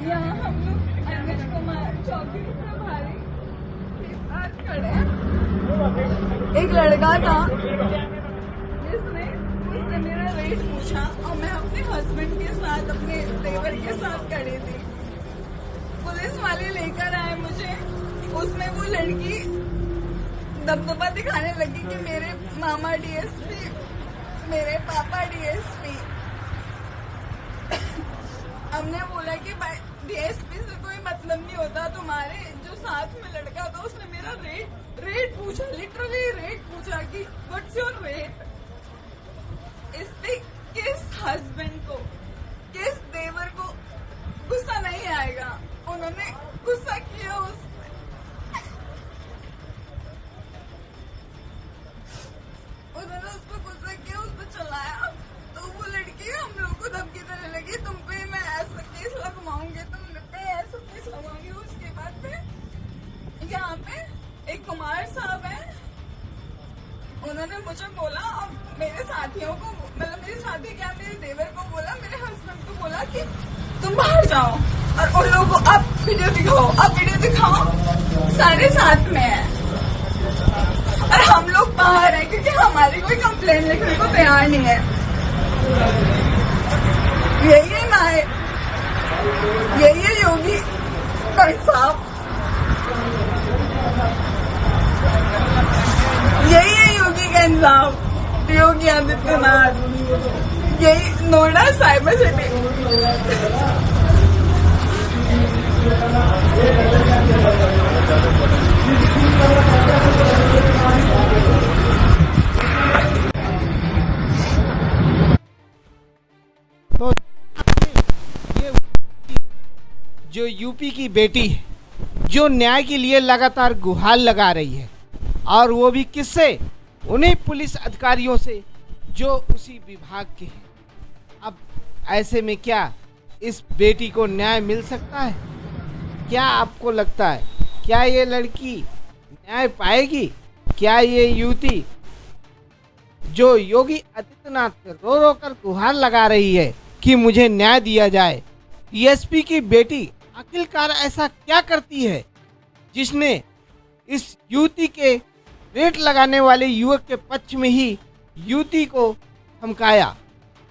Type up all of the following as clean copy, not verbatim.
यहाँ हम लोग अनिश कुमार चौकी प्रभारी के साथ खड़े हैं। एक लड़का था जिसने उसने मेरा रेट पूछा और मैं अपने हस्बैंड के साथ अपने देवर के साथ खड़ी थी। पुलिस वाले लेकर आए मुझे। उसमें वो लड़की दबदबा दिखाने लगी कि मेरे मामा डीएसपी, मेरे पापा डीएसपी। हमने बोला कि डीएसपी से कोई मतलब नहीं होता, तुम्हारे जो साथ में लड़का था उसने मेरा रेट पूछा, लिटरली रेट पूछा कि व्हाट्स योर रेट। इस पे किस हस्बैंड को, किस देवर को गुस्सा नहीं आएगा। उन्होंने गुस्सा किया उस उन्होंने उस पर गुस्सा किया, उस पर चलाया। तो वो लड़की हम लोग को धमकी देने लगी, तुम पे मैं ऐसा केस लगवाऊंगी, तुम पे ऐसा केस लगवाऊंगी। उसके बाद पे यहाँ पे एक कुमार साहब है, उन्होंने मुझे बोला और मेरे साथियों को, मतलब मेरे साथी क्या, मेरे देवर को बोला, मेरे हस्बैंड को बोला कि तुम बाहर जाओ और उन लोगों को अब वीडियो दिखाओ, अब वीडियो दिखाओ। सारे साथ में है और हम लोग बाहर हैं क्योंकि हमारी कोई कंप्लेन लिखने को तैयार नहीं है। यही है ना, यही है योगी साहब, यही है योगी का इंसाफ, योगी आदित्यनाथ, यही नोएडा साइबर सिटी। तो ये जो यूपी की बेटी है, जो न्याय के लिए लगातार गुहार लगा रही है, और वो भी किससे? उन्हीं पुलिस अधिकारियों से जो उसी विभाग के हैं। अब ऐसे में क्या इस बेटी को न्याय मिल सकता है? क्या आपको लगता है, क्या ये लड़की न्याय पाएगी? क्या ये युवती जो योगी आदित्यनाथ पे रो रो कर गुहार लगा रही है कि मुझे न्याय दिया जाए, डीएसपी की बेटी आखिरकार ऐसा क्या करती है जिसने इस युवती के रेट लगाने वाले युवक के पक्ष में ही युवती को धमकाया?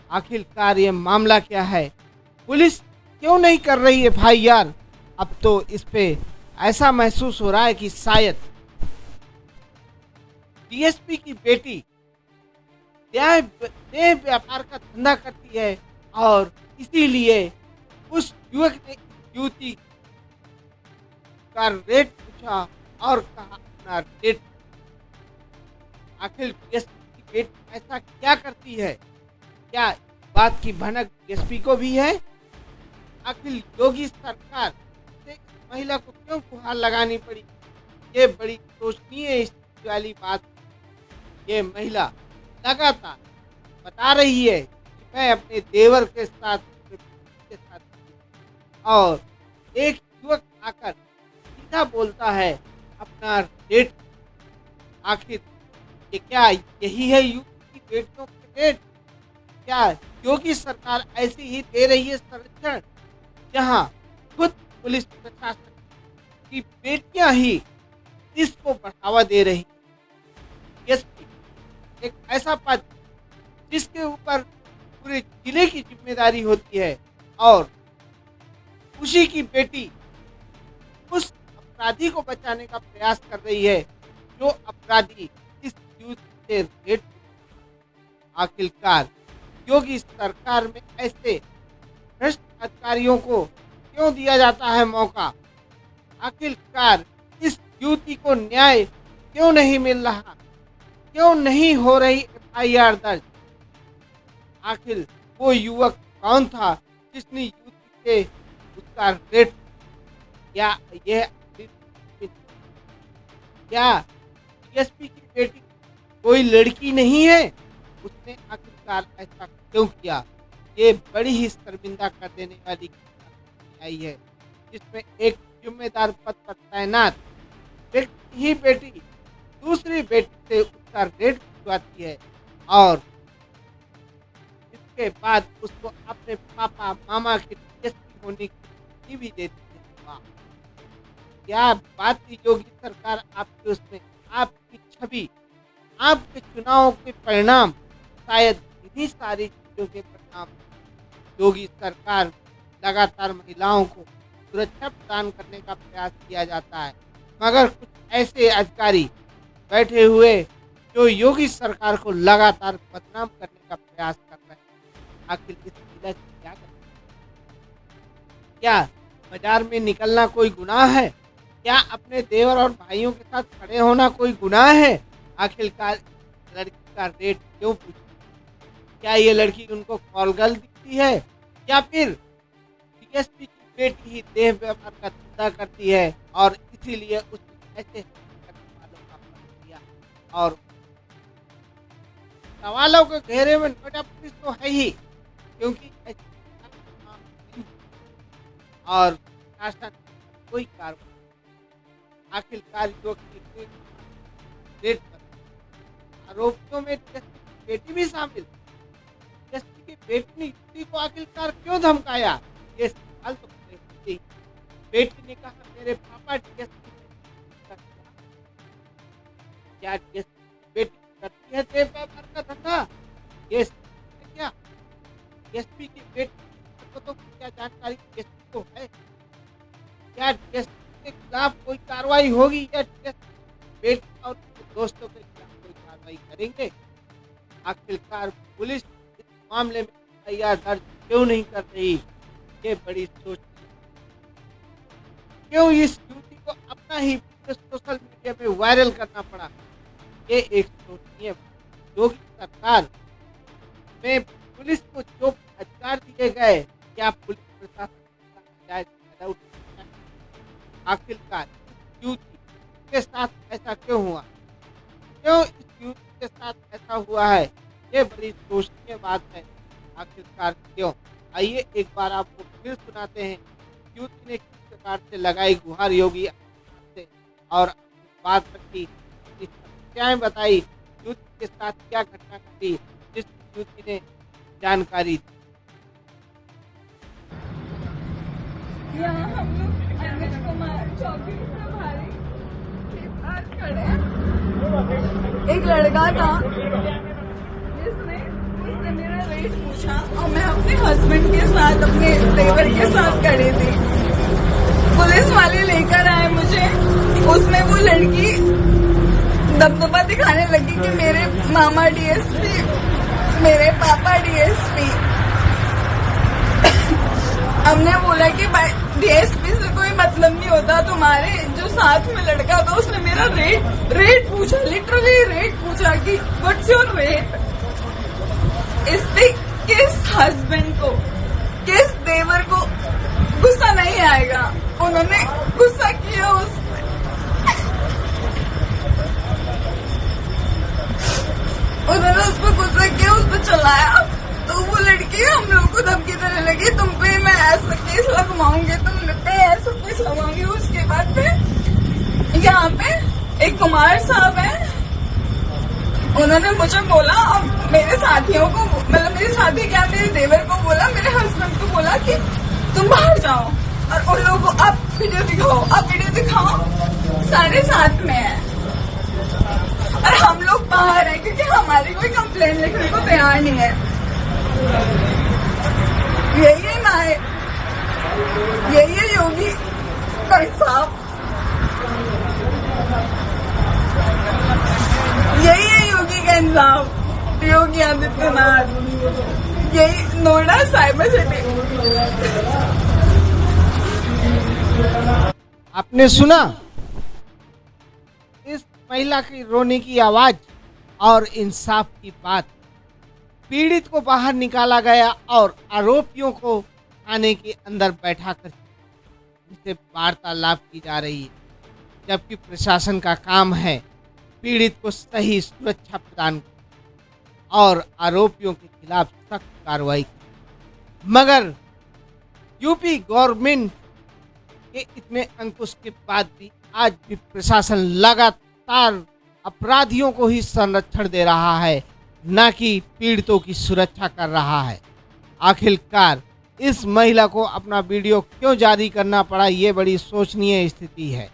आखिरकार ये मामला क्या है? पुलिस क्यों नहीं कर रही है एफआईआर? अब तो इस पे ऐसा महसूस हो रहा है कि शायद डीएसपी की बेटी देह व्यापार का धंधा करती है और इसीलिए उस युवक ने युवती का रेट पूछा और कहा अपना रेट। आखिर डीएसपी की बेटी ऐसा क्या करती है? क्या बात की भनक डीएसपी को भी है? आखिर योगी सरकार से इस महिला को क्यों गुहार लगानी पड़ी? ये बड़ी सोचनीय वाली बात। ये महिला लगातार बता रही है कि मैं अपने देवर के साथ और एक युवक आकर सीधा बोलता है अपना रेट। आखिर ये क्या यही है युवती की बेटियों के रेट? क्या योगी सरकार ऐसी ही दे रही है संरक्षण, जहां खुद पुलिस प्रशासन की बेटियां ही इसको बढ़ावा दे रही? एक ऐसा पद जिसके ऊपर पूरे जिले की जिम्मेदारी होती है और उसी की बेटी उस अपराधी को बचाने का प्रयास कर रही है जो अपराधी इस युवती से रेट। आखिरकार योगी सरकार में ऐसे भ्रष्ट अधिकारियों को क्यों दिया जाता है मौका? आखिरकार इस युवती को न्याय क्यों नहीं मिल रहा? क्यों नहीं हो रही एफआईआर दर्ज? आखिर वो युवक कौन था जिसने युवती से उसका रेट? या यह क्या डीएसपी की बेटी कोई लड़की नहीं है? उसने आखिरकार ऐसा क्यों किया? ये बड़ी ही शर्मिंदा कर देने वाली घटना आई है, जिसमें एक जिम्मेदार पद पर तैनात व्यक्ति ही बेटी दूसरी बेटी से उसका रेट पूछवाती है और इसके बाद उसको अपने पापा मामा के डीएसपी होने की धमकी भी देती है। वाह, क्या बात थी योगी सरकार आपके उसमें, आपकी छवि, आपके चुनाव के परिणाम, शायद इन्हीं सारी चीजों के परिणाम। योगी सरकार लगातार महिलाओं को सुरक्षा प्रदान करने का प्रयास किया जाता है, मगर कुछ ऐसे अधिकारी बैठे हुए जो योगी सरकार को लगातार बदनाम करने का प्रयास कर रहे हैं। आखिर इस महिला से क्या करें? क्या बाजार में निकलना कोई गुनाह है? क्या अपने देवर और भाइयों के साथ खड़े होना कोई गुनाह है? आखिरकार लड़की का रेट क्यों पूछा? क्या ये लड़की उनको कॉल गर्ल दिखती है, या फिर डीएसपी की बेटी ही देह व्यापार का धंधा करती है और इसीलिए उसने ऐसे करने वालों का पकड़ लिया? और सवालों के घेरे में नोएडा पुलिस तो है ही, क्योंकि और शासन कोई कार्रवाई। आखिरकार जो रेट पर आरोपियों में डीएसपी की बेटी भी शामिल। डीएसपी की बेटी ने युवती को आखिरकार क्यों धमकाया? ये सवाल तो खड़े होते ही। बेटी ने कहा मेरे पापा डीएसपी क्या डीएसपी की बेटी करती है देव व्यापार का धंधा? ये क्या डीएसपी की बेटी को तो क्या जानकारी डीएसपी को है? क्या डीएसपी के खिलाफ कोई कार्रवाई होगी या डीएसपी बेटी और दोस्तों के खिलाफ कोई कार्रवाई करेंगे? आखिरकार पुलिस इस मामले में एफआईआर दर्ज क्यों नहीं कर रही? ये बड़ी सोच। क्यों इस युवती को अपना ही सोशल मीडिया पे वायरल करना पड़ा? ये एक सोचनीय बात। योगी सरकार में पुलिस को जो अधिकार दिए गए, क्या पुलिस प्रशासन का नाजायज फायदा उठाया? आखिरकार इस युवती के साथ ऐसा क्यों हुआ? क्यों इस युवती के साथ ऐसा हुआ है? ये बड़ी सोचनीय बात है। आखिरकार क्यों? आइए एक बार आपको फिर सुनाते हैं युवती ने किस प्रकार से लगाई गुहार योगी से और बात रखी, समस्याएं बताई, युवती के साथ क्या घटना घटी, जिस युवती ने जानकारी दी। यहाँ हम लोग अनिल कुमार चौकी प्रभारी के पास खड़े हैं। एक लड़का था उसने मेरा रेट पूछा और मैं अपने हस्बैंड के साथ, अपने देवर के साथ खड़ी थी। पुलिस वाले लेकर आए मुझे। उसमें वो लड़की दबदबा दिखाने लगी कि मेरे मामा डीएसपी, मेरे पापा डीएसपी। हमने बोला कि भाई डीएसपी से कोई मतलब नहीं होता, तुम्हारे जो साथ में लड़का था उसने मेरा रेट पूछा, लिटरली रेट पूछा कि व्हाट्स योर रेट। इस पे किस हस्बैंड को, किस देवर को गुस्सा नहीं आएगा? उन्होंने गुस्सा किया उस पे। उन्होंने उस पर गुस्सा किया, उस पर चलाया। तो वो लड़की हम लोग को धमकी देने लगी, तुम पे मैं ऐसा केस लगवाऊंगी, तुम पे ऐसा केस लगवाऊंगी। उसके बाद पे यहाँ पे एक कुमार साहब है, उन्होंने मुझे बोला, अब मेरे साथियों को, मतलब मेरे साथी क्या, मेरे देवर को बोला, मेरे हस्बैंड को बोला कि तुम बाहर जाओ और उन लोगों को आप वीडियो दिखाओ, आप वीडियो दिखाओ। सारे साथ में है और हम लोग बाहर हैं क्योंकि हमारी कोई कंप्लेन लिखने को तैयार नहीं है। यही ना है, यही है योगी साहब, यही है योगी का इंसाफ, योगी आदित्यनाथ, यही नोएडा साइबर सिटी। आपने सुना इस महिला की रोने की आवाज और इंसाफ की बात। पीड़ित को बाहर निकाला गया और आरोपियों को थाने के अंदर बैठाकर उनसे वार्तालाप की जा रही है, जबकि प्रशासन का काम है पीड़ित को सही सुरक्षा प्रदान और आरोपियों के खिलाफ सख्त कार्रवाई की। मगर यूपी गवर्नमेंट के इतने अंकुश के बाद भी आज भी प्रशासन लगातार अपराधियों को ही संरक्षण दे रहा है, न कि पीड़ितों की सुरक्षा कर रहा है। आखिरकार इस महिला को अपना वीडियो क्यों जारी करना पड़ा, ये बड़ी शोचनीय स्थिति है।